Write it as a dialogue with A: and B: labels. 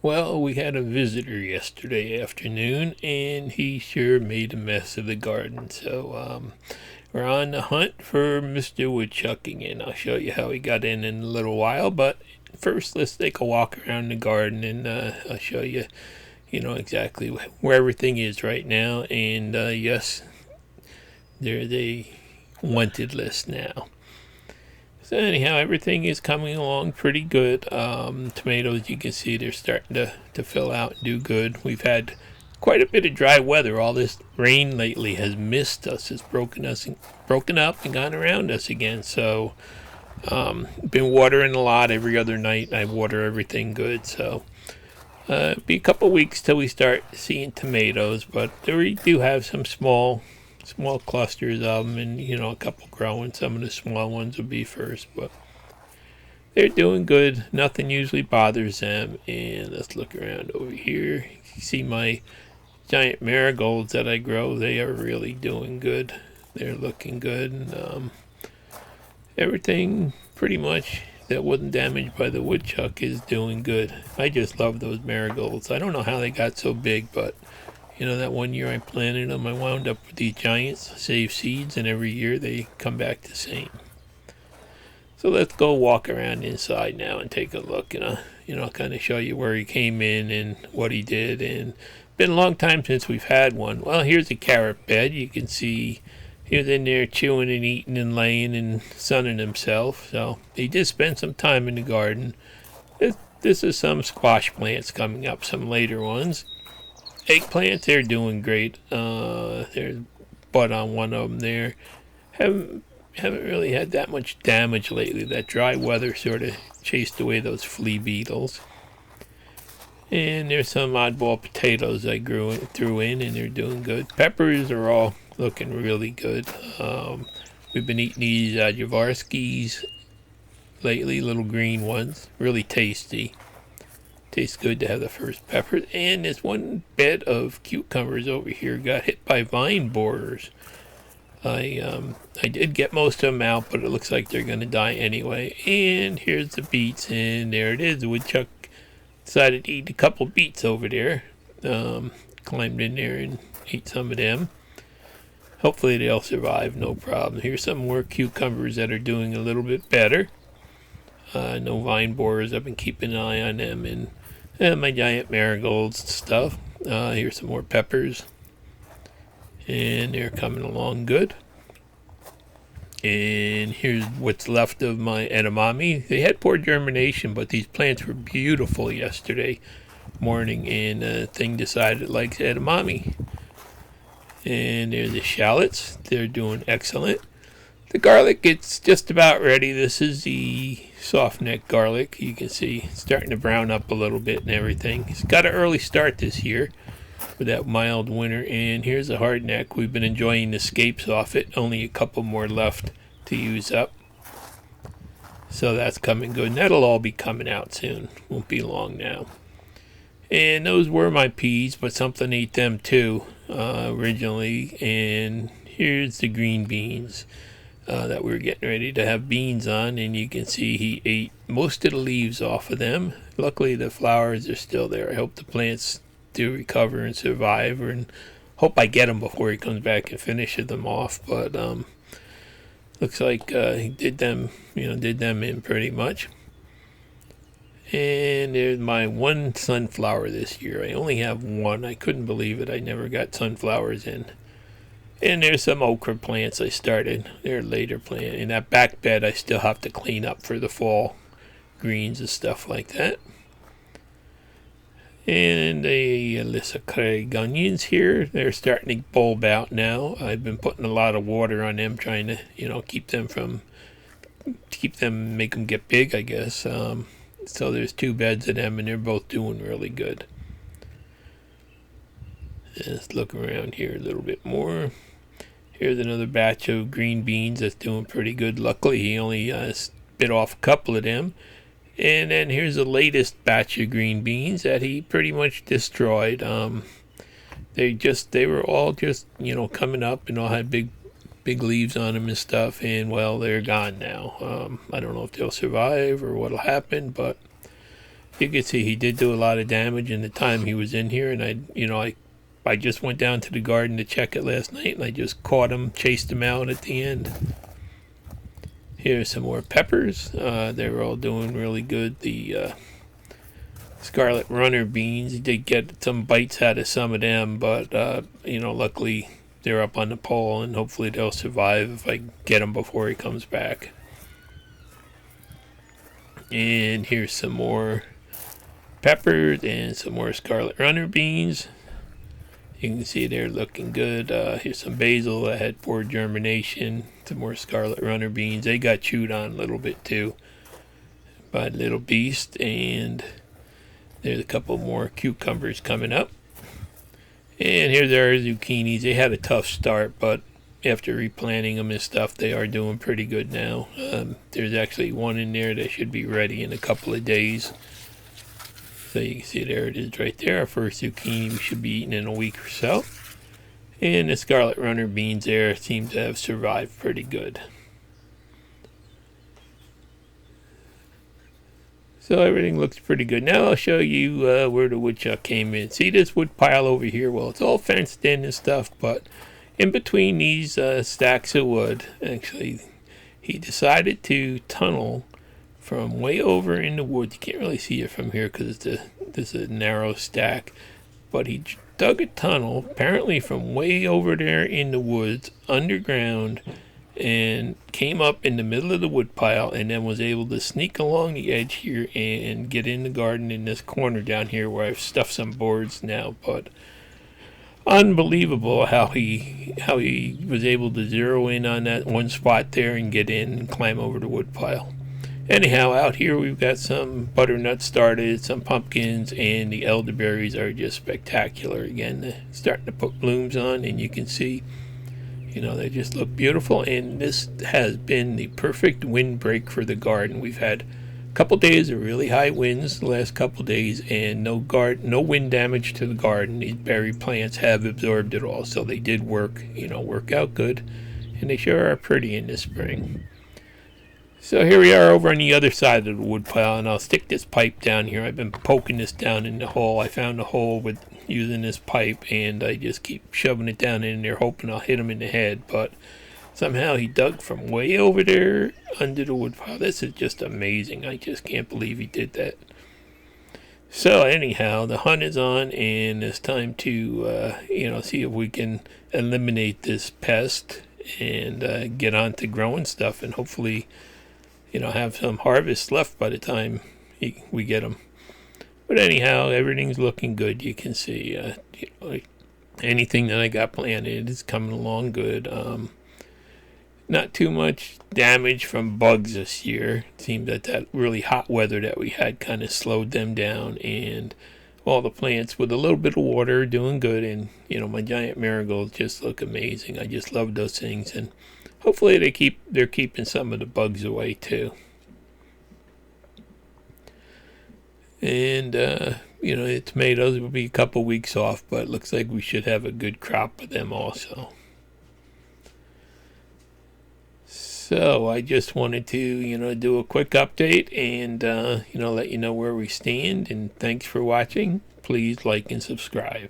A: Well, we had a visitor yesterday afternoon, and he sure made a mess of the garden. So we're on the hunt for Mr. Woodchuck again. I'll show you how he got in a little while. But first, let's take a walk around the garden, and I'll show you, exactly where everything is right now. And yes, there's a wanted list now. So anyhow, everything is coming along pretty good. Tomatoes, you can see they're starting to fill out and do good. We've had quite a bit of dry weather. All this rain lately has missed us. It's broken up and gone around us again. So been watering a lot every other night. I water everything good. So be a couple weeks till we start seeing tomatoes, but we do have some small clusters of them, and a couple growing. Some of the small ones will be first, but they're doing good. Nothing usually bothers them. And let's look around over here. You see my giant marigolds that I grow. They are really doing good. They're looking good, and everything pretty much that wasn't damaged by the woodchuck is doing good. I just love those marigolds. I don't know how they got so big, but that one year I planted them, I wound up with these giants, save seeds, and every year they come back the same. So let's go walk around inside now and take a look, and kind of show you where he came in and what he did. And been a long time since we've had one. Well, here's a carrot bed. You can see he was in there chewing and eating and laying and sunning himself. So he did spend some time in the garden. This is some squash plants coming up, some later ones. Eggplants, they're doing great. There's bud on one of them there. Haven't really had that much damage lately. That dry weather sort of chased away those flea beetles. And there's some oddball potatoes I threw in, and they're doing good. Peppers are all looking really good. We've been eating these Javorskis lately, little green ones. Really tasty. Tastes good to have the first peppers. And this one bed of cucumbers over here got hit by vine borers. I did get most of them out, but it looks like they're going to die anyway. And here's the beets, and there it is. The woodchuck decided to eat a couple beets over there. Climbed in there and ate some of them. Hopefully they'll survive, no problem. Here's some more cucumbers that are doing a little bit better. No vine borers. I've been keeping an eye on them, and my giant marigolds and stuff. Here's some more peppers, and they're coming along good. And here's what's left of my edamame. They had poor germination, but these plants were beautiful yesterday morning, and the thing decided it likes edamame. And there's the shallots. They're doing excellent. The garlic, it's just about ready. This is the soft neck garlic. You can see it's starting to brown up a little bit and everything. It's got an early start this year with that mild winter. And here's a hard neck. We've been enjoying the scapes off it. Only a couple more left to use up. So that's coming good. And that'll all be coming out soon. Won't be long now. And those were my peas, but something ate them too originally. And here's the green beans. That we were getting ready to have beans on, and you can see he ate most of the leaves off of them. Luckily the flowers are still there. I hope the plants do recover and survive, and hope I get them before he comes back and finishes them off. But looks like he did them in pretty much. And there's my one sunflower this year. I only have one. I couldn't believe it. I never got sunflowers in. And there's some okra plants I started. They're later plant. In that back bed I still have to clean up for the fall greens and stuff like that. And the Alyssa Craig onions here, they're starting to bulb out now. I've been putting a lot of water on them, trying to, make them get big, I guess. So there's two beds of them, and they're both doing really good. Let's look around here a little bit more. Here's another batch of green beans that's doing pretty good. Luckily, he only bit off a couple of them. And then here's the latest batch of green beans that he pretty much destroyed. They were all just coming up and all had big leaves on them and stuff. And well, they're gone now. I don't know if they'll survive or what'll happen, but You can see he did do a lot of damage in the time he was in here, and I just went down to the garden to check it last night, and I just caught him, chased him out at the end. Here's some more peppers. They're all doing really good. The scarlet runner beans, did get some bites out of some of them, but luckily they're up on the pole, and hopefully they'll survive if I get them before he comes back. And here's some more peppers and some more scarlet runner beans. You can see they're looking good. Here's some basil that had poor germination. Some more scarlet runner beans. They got chewed on a little bit too by little beast. And there's a couple more cucumbers coming up. And here's our zucchinis. They had a tough start, but after replanting them and stuff, they are doing pretty good now. There's actually one in there that should be ready in a couple of days. So you can see there it is right there. Our first zucchini we should be eating in a week or so. And the scarlet runner beans there seem to have survived pretty good. So everything looks pretty good. Now I'll show you where the woodchuck came in. See this wood pile over here? Well, it's all fenced in and stuff, but in between these stacks of wood, actually, he decided to tunnel from way over in the woods. You can't really see it from here because this is a narrow stack, but he dug a tunnel apparently from way over there in the woods underground and came up in the middle of the wood pile, and then was able to sneak along the edge here and get in the garden in this corner down here where I've stuffed some boards now. But unbelievable how he was able to zero in on that one spot there and get in and climb over the wood pile. Anyhow, out here we've got some butternuts started, some pumpkins, and the elderberries are just spectacular. Again, they're starting to put blooms on, and you can see, they just look beautiful. And this has been the perfect windbreak for the garden. We've had a couple days of really high winds the last couple days, and no wind damage to the garden. These berry plants have absorbed it all, so they did work out good, and they sure are pretty in the spring. So here we are over on the other side of the wood pile, and I'll stick this pipe down here. I've been poking this down in the hole. I found a hole with using this pipe, and I just keep shoving it down in there, hoping I'll hit him in the head. But somehow he dug from way over there under the wood pile. This is just amazing. I just can't believe he did that. So anyhow, the hunt is on, and it's time to see if we can eliminate this pest and get on to growing stuff, and hopefully have some harvest left by the time we get them. But anyhow, everything's looking good. You can see anything that I got planted is coming along good. Not too much damage from bugs this year. It seemed that really hot weather that we had kind of slowed them down, and all the plants with a little bit of water are doing good. And my giant marigolds just look amazing. I just love those things, and hopefully they're keeping some of the bugs away too. And tomatoes will be a couple weeks off, but it looks like we should have a good crop of them also. So I just wanted to do a quick update and let you know where we stand. And thanks for watching. Please like and subscribe.